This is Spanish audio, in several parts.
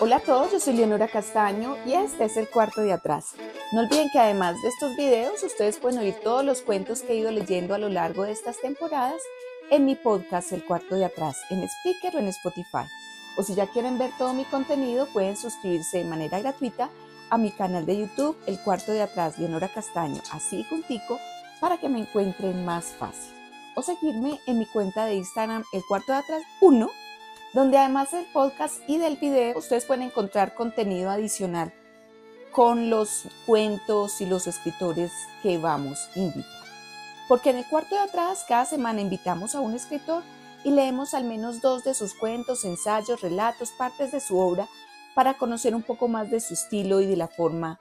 Hola a todos, yo soy Leonora Castaño y este es el cuarto de atrás. No olviden que además de estos videos, ustedes pueden oír todos los cuentos que he ido leyendo a lo largo de estas temporadas en mi podcast El Cuarto de Atrás, en Spreaker o en Spotify. O si ya quieren ver todo mi contenido, pueden suscribirse de manera gratuita a mi canal de YouTube El Cuarto de Atrás, Leonora Castaño, así juntico, para que me encuentren más fácil. O seguirme en mi cuenta de Instagram El Cuarto de Atrás 1, donde además del podcast y del video, ustedes pueden encontrar contenido adicional con los cuentos y los escritores que vamos a invitar. Porque en el cuarto de atrás, cada semana invitamos a un escritor y leemos al menos 2 de sus cuentos, ensayos, relatos, partes de su obra, para conocer un poco más de su estilo y de la forma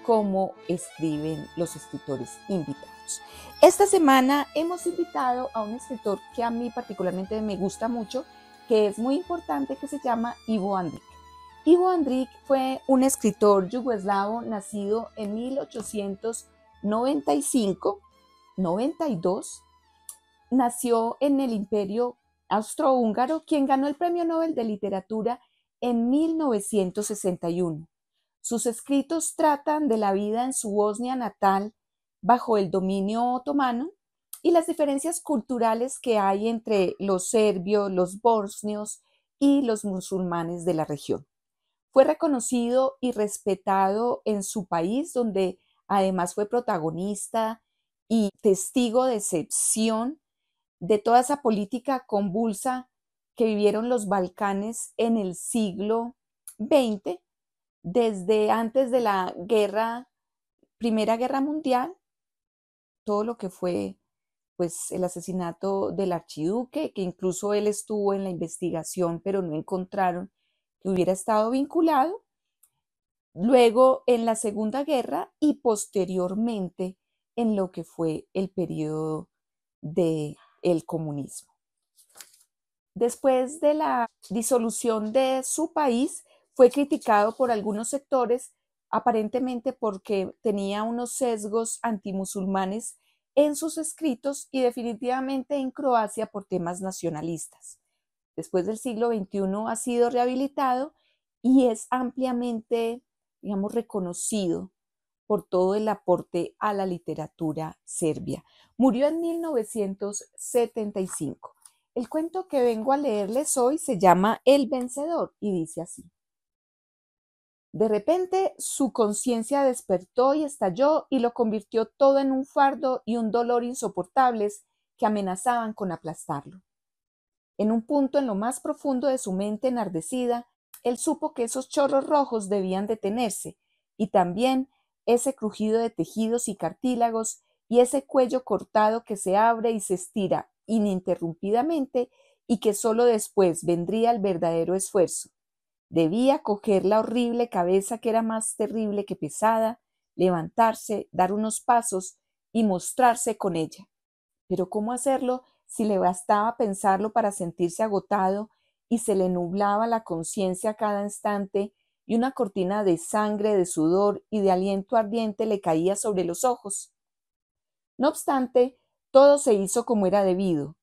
como escriben los escritores invitados. Esta semana hemos invitado a un escritor que a mí particularmente me gusta mucho, que es muy importante, que se llama Ivo Andrić. Ivo Andrić fue un escritor yugoslavo nacido en 1895-92. Nació en el Imperio Austrohúngaro, quien ganó el Premio Nobel de Literatura en 1961. Sus escritos tratan de la vida en su Bosnia natal bajo el dominio otomano y las diferencias culturales que hay entre los serbios, los bosnios y los musulmanes de la región. Fue reconocido y respetado en su país, donde además fue protagonista y testigo de excepción de toda esa política convulsa que vivieron los Balcanes en el siglo XX, desde antes de la Primera Guerra Mundial, todo lo que fue pues el asesinato del archiduque, que incluso él estuvo en la investigación, pero no encontraron que hubiera estado vinculado. Luego en la Segunda Guerra y posteriormente en lo que fue el periodo del comunismo. Después de la disolución de su país, fue criticado por algunos sectores, aparentemente porque tenía unos sesgos antimusulmanes en sus escritos, y definitivamente en Croacia por temas nacionalistas. Después del siglo XXI ha sido rehabilitado y es ampliamente, reconocido por todo el aporte a la literatura serbia. Murió en 1975. El cuento que vengo a leerles hoy se llama El Vencedor y dice así. De repente su conciencia despertó y estalló y lo convirtió todo en un fardo y un dolor insoportables que amenazaban con aplastarlo. En un punto en lo más profundo de su mente enardecida, él supo que esos chorros rojos debían detenerse, y también ese crujido de tejidos y cartílagos y ese cuello cortado que se abre y se estira ininterrumpidamente y que solo después vendría el verdadero esfuerzo. Debía coger la horrible cabeza que era más terrible que pesada, levantarse, dar unos pasos y mostrarse con ella. Pero ¿cómo hacerlo si le bastaba pensarlo para sentirse agotado y se le nublaba la conciencia a cada instante y una cortina de sangre, de sudor y de aliento ardiente le caía sobre los ojos? No obstante, todo se hizo como era debido.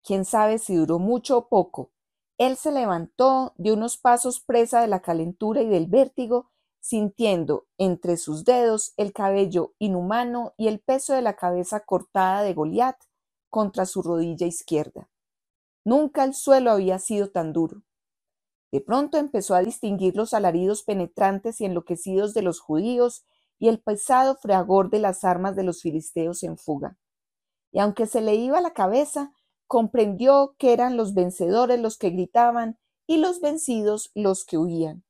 Quién sabe si duró mucho o poco. Él se levantó, dio unos pasos presa de la calentura y del vértigo, sintiendo entre sus dedos el cabello inhumano y el peso de la cabeza cortada de Goliat contra su rodilla izquierda. Nunca el suelo había sido tan duro. De pronto empezó a distinguir los alaridos penetrantes y enloquecidos de los judíos y el pesado fragor de las armas de los filisteos en fuga. Y aunque se le iba la cabeza, comprendió que eran los vencedores los que gritaban y los vencidos los que huían.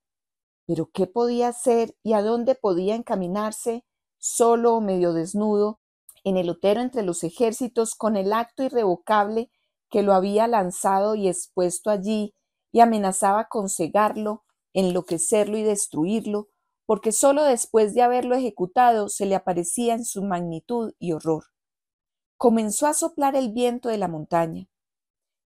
Pero ¿qué podía hacer y a dónde podía encaminarse, solo o medio desnudo, en el otero entre los ejércitos, con el acto irrevocable que lo había lanzado y expuesto allí y amenazaba con cegarlo, enloquecerlo y destruirlo, porque solo después de haberlo ejecutado se le aparecía en su magnitud y horror? Comenzó a soplar el viento de la montaña,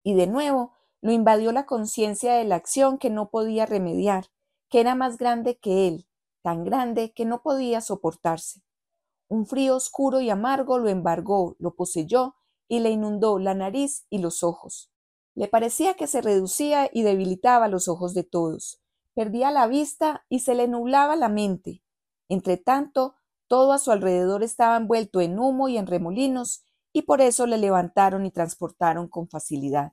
y de nuevo lo invadió la conciencia de la acción que no podía remediar, que era más grande que él, tan grande que no podía soportarse. Un frío oscuro y amargo lo embargó, lo poseyó y le inundó la nariz y los ojos. Le parecía que se reducía y debilitaba los ojos de todos, Perdía la vista y se le nublaba la mente. Entretanto, todo a su alrededor estaba envuelto en humo y en remolinos, y por eso le levantaron y transportaron con facilidad.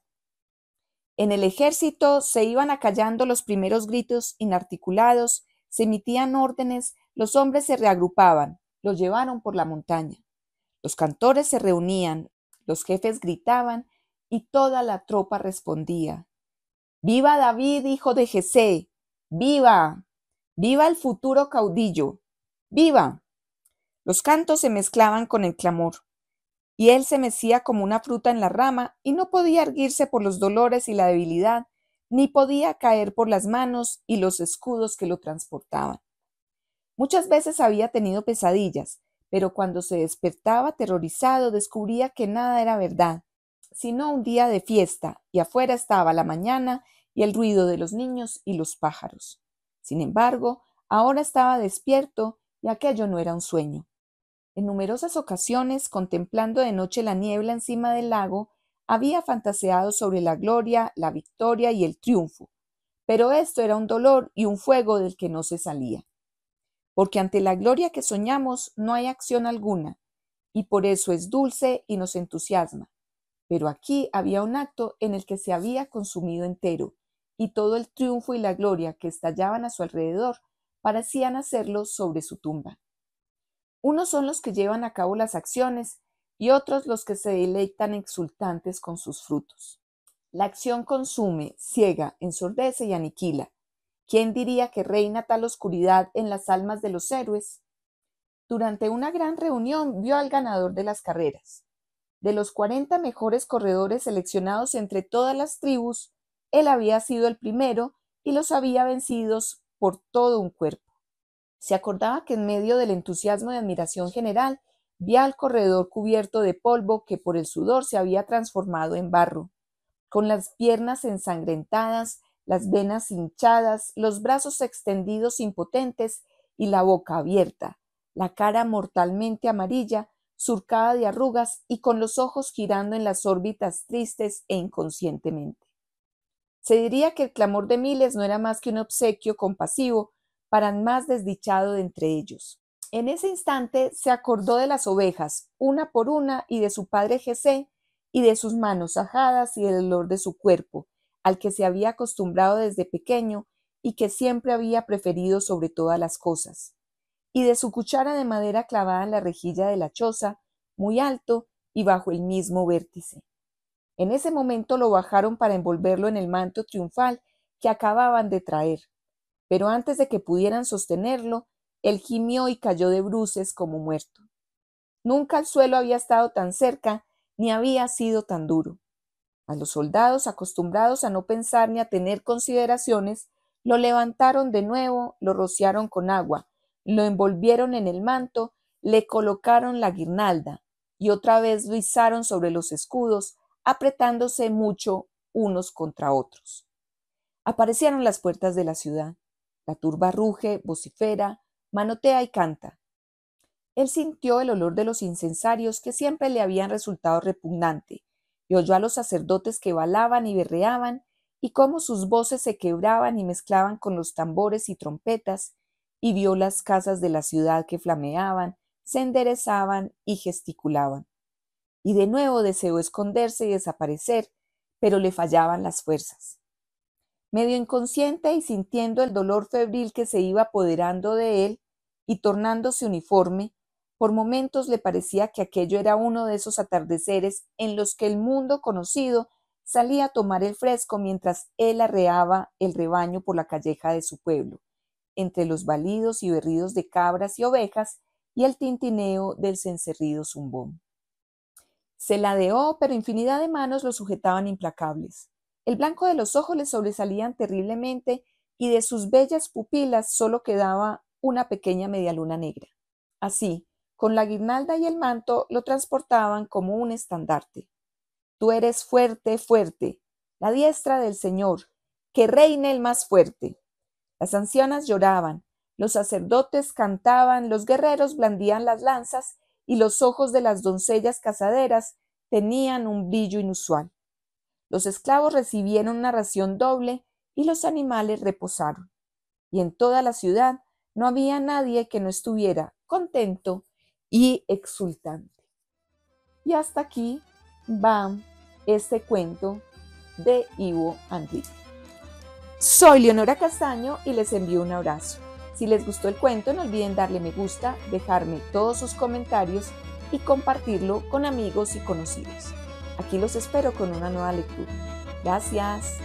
En el ejército se iban acallando los primeros gritos inarticulados, se emitían órdenes, los hombres se reagrupaban, los llevaron por la montaña. Los cantores se reunían, los jefes gritaban y toda la tropa respondía: ¡Viva David, hijo de Jesé! ¡Viva! ¡Viva el futuro caudillo! ¡Viva! Los cantos se mezclaban con el clamor, y él se mecía como una fruta en la rama y no podía erguirse por los dolores y la debilidad, ni podía caer por las manos y los escudos que lo transportaban. Muchas veces había tenido pesadillas, pero cuando se despertaba aterrorizado descubría que nada era verdad, sino un día de fiesta, y afuera estaba la mañana y el ruido de los niños y los pájaros. Sin embargo, ahora estaba despierto y aquello no era un sueño. En numerosas ocasiones, contemplando de noche la niebla encima del lago, había fantaseado sobre la gloria, la victoria y el triunfo, pero esto era un dolor y un fuego del que no se salía. Porque ante la gloria que soñamos no hay acción alguna, y por eso es dulce y nos entusiasma. Pero aquí había un acto en el que se había consumido entero, y todo el triunfo y la gloria que estallaban a su alrededor parecían hacerlo sobre su tumba. Unos son los que llevan a cabo las acciones y otros los que se deleitan exultantes con sus frutos. La acción consume, ciega, ensordece y aniquila. ¿Quién diría que reina tal oscuridad en las almas de los héroes? Durante una gran reunión vio al ganador de las carreras. De los 40 mejores corredores seleccionados entre todas las tribus, él había sido el primero y los había vencido por todo un cuerpo. Se acordaba que en medio del entusiasmo y admiración general, vi al corredor cubierto de polvo que por el sudor se había transformado en barro, con las piernas ensangrentadas, las venas hinchadas, los brazos extendidos impotentes y la boca abierta, la cara mortalmente amarilla, surcada de arrugas y con los ojos girando en las órbitas tristes e inconscientemente. Se diría que el clamor de miles no era más que un obsequio compasivo para el más desdichado de entre ellos. En ese instante se acordó de las ovejas, una por una, y de su padre Jesé, y de sus manos ajadas y del olor de su cuerpo, al que se había acostumbrado desde pequeño y que siempre había preferido sobre todas las cosas, y de su cuchara de madera clavada en la rejilla de la choza, muy alto y bajo el mismo vértice. En ese momento lo bajaron para envolverlo en el manto triunfal que acababan de traer, pero antes de que pudieran sostenerlo, él gimió y cayó de bruces como muerto. Nunca el suelo había estado tan cerca, ni había sido tan duro. A los soldados, acostumbrados a no pensar ni a tener consideraciones, lo levantaron de nuevo, lo rociaron con agua, lo envolvieron en el manto, le colocaron la guirnalda, y otra vez lo izaron sobre los escudos, apretándose mucho unos contra otros. Aparecieron las puertas de la ciudad. La turba ruge, vocifera, manotea y canta. Él sintió el olor de los incensarios que siempre le habían resultado repugnante, y oyó a los sacerdotes que balaban y berreaban, y cómo sus voces se quebraban y mezclaban con los tambores y trompetas, y vio las casas de la ciudad que flameaban, se enderezaban y gesticulaban. Y de nuevo deseó esconderse y desaparecer, pero le fallaban las fuerzas. Medio inconsciente y sintiendo el dolor febril que se iba apoderando de él y tornándose uniforme, por momentos le parecía que aquello era uno de esos atardeceres en los que el mundo conocido salía a tomar el fresco mientras él arreaba el rebaño por la calleja de su pueblo, entre los balidos y berridos de cabras y ovejas y el tintineo del cencerrido zumbón. Se ladeó, pero infinidad de manos lo sujetaban implacables. El blanco de los ojos le sobresalían terriblemente y de sus bellas pupilas solo quedaba una pequeña medialuna negra. Así, con la guirnalda y el manto, lo transportaban como un estandarte. Tú eres fuerte, fuerte, la diestra del Señor, que reine el más fuerte. Las ancianas lloraban, los sacerdotes cantaban, los guerreros blandían las lanzas y los ojos de las doncellas casaderas tenían un brillo inusual. Los esclavos recibieron una ración doble y los animales reposaron. y en toda la ciudad no había nadie que no estuviera contento y exultante. Y hasta aquí va este cuento de Ivo Enrique. Soy Leonora Castaño y les envío un abrazo. Si les gustó el cuento, no olviden darle me gusta, dejarme todos sus comentarios y compartirlo con amigos y conocidos. Aquí los espero con una nueva lectura. Gracias.